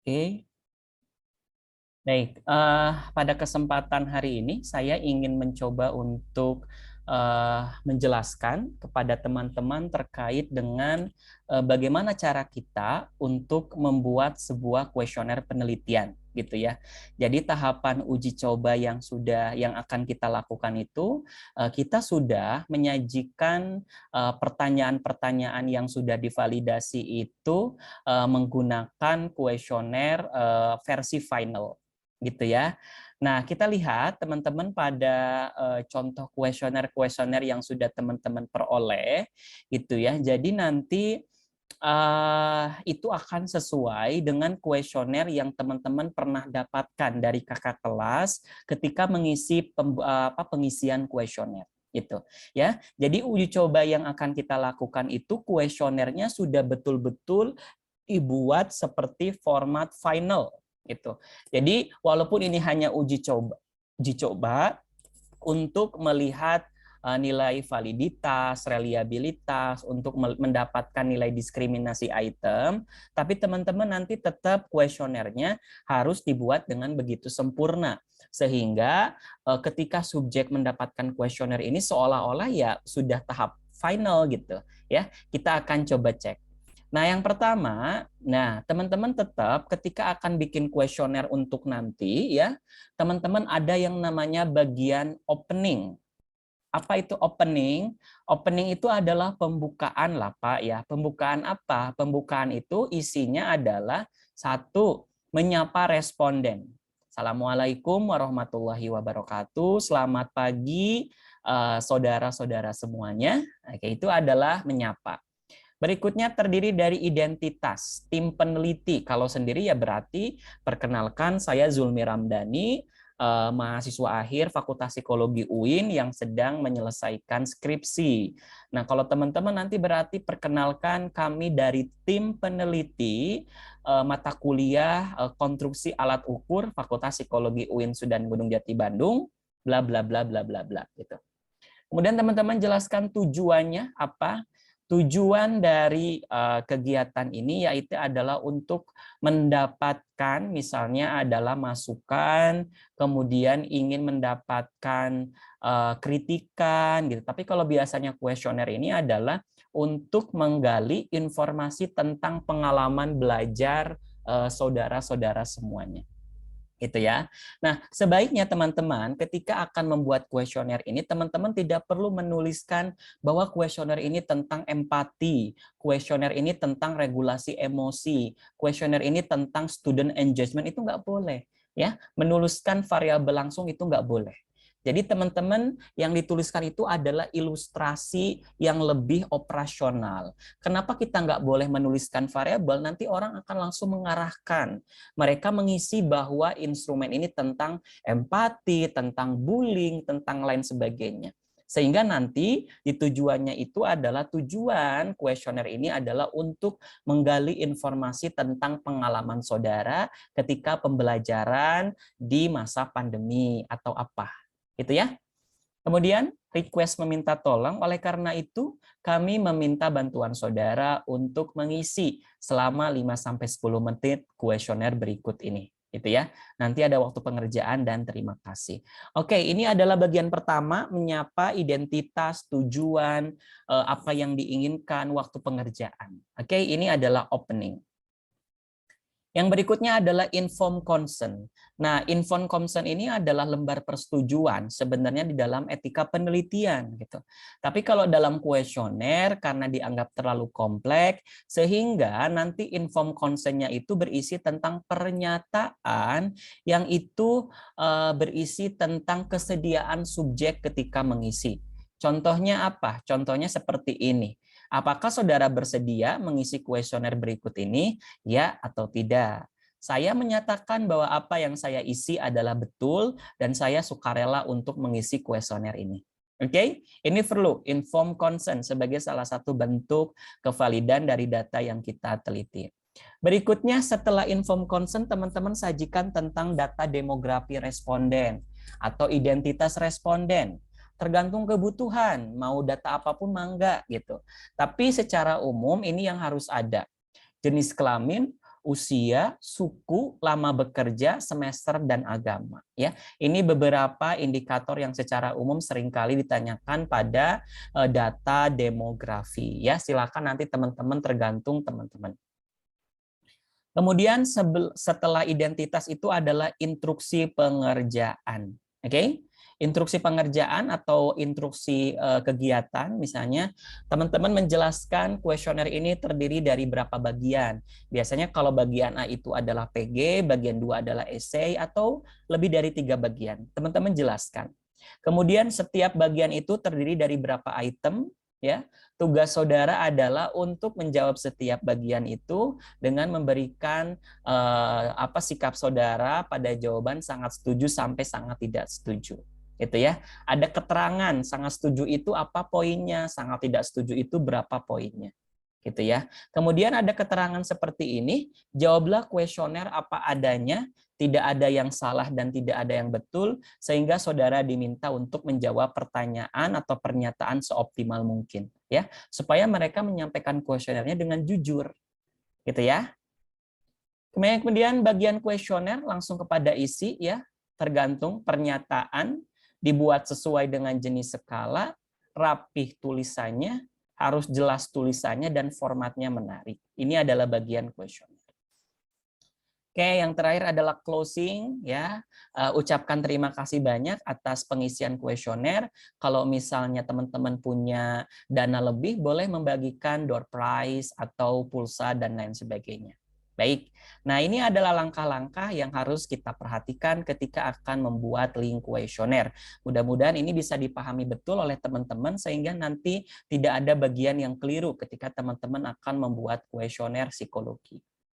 Oke, baik. Pada kesempatan hari ini saya ingin mencoba untuk menjelaskan kepada teman-teman terkait dengan bagaimana cara kita untuk membuat sebuah kuesioner penelitian, gitu ya. Jadi tahapan uji coba yang akan kita lakukan itu kita sudah menyajikan pertanyaan-pertanyaan yang sudah divalidasi itu menggunakan kuesioner versi final gitu ya. Nah, kita lihat teman-teman pada contoh kuesioner-kuesioner yang sudah teman-teman peroleh gitu ya. Jadi nanti itu akan sesuai dengan kuesioner yang teman-teman pernah dapatkan dari kakak kelas ketika mengisi pengisian kuesioner gitu ya. Jadi uji coba yang akan kita lakukan itu kuesionernya sudah betul-betul dibuat seperti format final gitu. Jadi walaupun ini hanya uji coba untuk melihat nilai validitas, reliabilitas, untuk mendapatkan nilai diskriminasi item, tapi teman-teman nanti tetap kuesionernya harus dibuat dengan begitu sempurna. Sehingga ketika subjek mendapatkan kuesioner ini seolah-olah ya sudah tahap final gitu ya. Kita akan coba cek. Nah, yang pertama, teman-teman tetap ketika akan bikin kuesioner untuk nanti ya, teman-teman ada yang namanya bagian opening. Apa itu opening? Opening itu adalah pembukaan lah Pak ya. Pembukaan apa? Pembukaan itu isinya adalah satu, menyapa responden. Assalamualaikum warahmatullahi wabarakatuh. Selamat pagi saudara-saudara semuanya. Oke, itu adalah menyapa. Berikutnya terdiri dari identitas tim peneliti. Kalau sendiri ya berarti perkenalkan saya Zulmi Ramdhani, mahasiswa akhir Fakultas Psikologi UIN yang sedang menyelesaikan skripsi. Nah, kalau teman-teman nanti berarti perkenalkan kami dari tim peneliti mata kuliah konstruksi alat ukur Fakultas Psikologi UIN Sudan Gunung Jati Bandung, bla bla bla bla bla bla gitu. Kemudian teman-teman jelaskan tujuannya apa. Tujuan dari kegiatan ini yaitu adalah untuk mendapatkan misalnya adalah masukan, kemudian ingin mendapatkan kritikan gitu. Tapi kalau biasanya kuesioner ini adalah untuk menggali informasi tentang pengalaman belajar saudara-saudara semuanya. Gitu ya. Nah, sebaiknya teman-teman ketika akan membuat kuesioner ini, teman-teman tidak perlu menuliskan bahwa kuesioner ini tentang empati, kuesioner ini tentang regulasi emosi, kuesioner ini tentang student engagement, itu nggak boleh. Ya, menuliskan variabel langsung itu nggak boleh. Jadi teman-teman yang dituliskan itu adalah ilustrasi yang lebih operasional. Kenapa kita nggak boleh menuliskan variabel? Nanti orang akan langsung mengarahkan mereka mengisi bahwa instrumen ini tentang empati, tentang bullying, tentang lain sebagainya. Sehingga nanti tujuannya itu adalah tujuan kuesioner ini adalah untuk menggali informasi tentang pengalaman saudara ketika pembelajaran di masa pandemi atau apa. Gitu ya. Kemudian request meminta tolong, oleh karena itu kami meminta bantuan saudara untuk mengisi selama 5-10 menit kuesioner berikut ini. Gitu ya. Nanti ada waktu pengerjaan dan terima kasih. Oke, ini adalah bagian pertama, menyapa identitas, tujuan, apa yang diinginkan waktu pengerjaan. Oke, ini adalah opening. Yang berikutnya adalah informed consent. Nah, informed consent ini adalah lembar persetujuan sebenarnya di dalam etika penelitian gitu. Tapi kalau dalam kuesioner karena dianggap terlalu kompleks sehingga nanti informed consent-nya itu berisi tentang pernyataan yang itu berisi tentang kesediaan subjek ketika mengisi. Contohnya apa? Contohnya seperti ini. Apakah saudara bersedia mengisi kuesioner berikut ini? Ya atau tidak? Saya menyatakan bahwa apa yang saya isi adalah betul dan saya sukarela untuk mengisi kuesioner ini. Oke, ini perlu informed consent sebagai salah satu bentuk kevalidan dari data yang kita teliti. Berikutnya setelah informed consent, teman-teman sajikan tentang data demografi responden atau identitas responden. Tergantung kebutuhan, mau data apapun mangga gitu. Tapi secara umum ini yang harus ada. Jenis kelamin, usia, suku, lama bekerja, semester, dan agama. Ya, ini beberapa indikator yang secara umum seringkali ditanyakan pada data demografi. Ya, silakan nanti teman-teman tergantung teman-teman. Kemudian setelah identitas itu adalah instruksi pengerjaan. Oke? Instruksi pengerjaan atau instruksi kegiatan, misalnya teman-teman menjelaskan kuesioner ini terdiri dari berapa bagian. Biasanya kalau bagian A itu adalah PG, bagian 2 adalah essay, atau lebih dari 3 bagian. Teman-teman jelaskan. Kemudian setiap bagian itu terdiri dari berapa item, ya. Tugas saudara adalah untuk menjawab setiap bagian itu dengan memberikan sikap saudara pada jawaban sangat setuju sampai sangat tidak setuju. Gitu ya. Ada keterangan sangat setuju itu apa poinnya, sangat tidak setuju itu berapa poinnya. Gitu ya. Kemudian ada keterangan seperti ini, jawablah kuesioner apa adanya, tidak ada yang salah dan tidak ada yang betul, sehingga saudara diminta untuk menjawab pertanyaan atau pernyataan seoptimal mungkin, ya, supaya mereka menyampaikan kuesionernya dengan jujur, gitu ya. Kemudian bagian kuesioner langsung kepada isi, ya, tergantung pernyataan dibuat sesuai dengan jenis skala, rapih tulisannya, harus jelas tulisannya, dan formatnya menarik. Ini adalah bagian kuesioner. Oke, yang terakhir adalah closing, ya. Ucapkan terima kasih banyak atas pengisian kuesioner. Kalau misalnya teman-teman punya dana lebih, boleh membagikan door prize atau pulsa dan lain sebagainya. Baik, nah ini adalah langkah-langkah yang harus kita perhatikan ketika akan membuat link kuesioner. Mudah-mudahan ini bisa dipahami betul oleh teman-teman sehingga nanti tidak ada bagian yang keliru ketika teman-teman akan membuat kuesioner psikologi.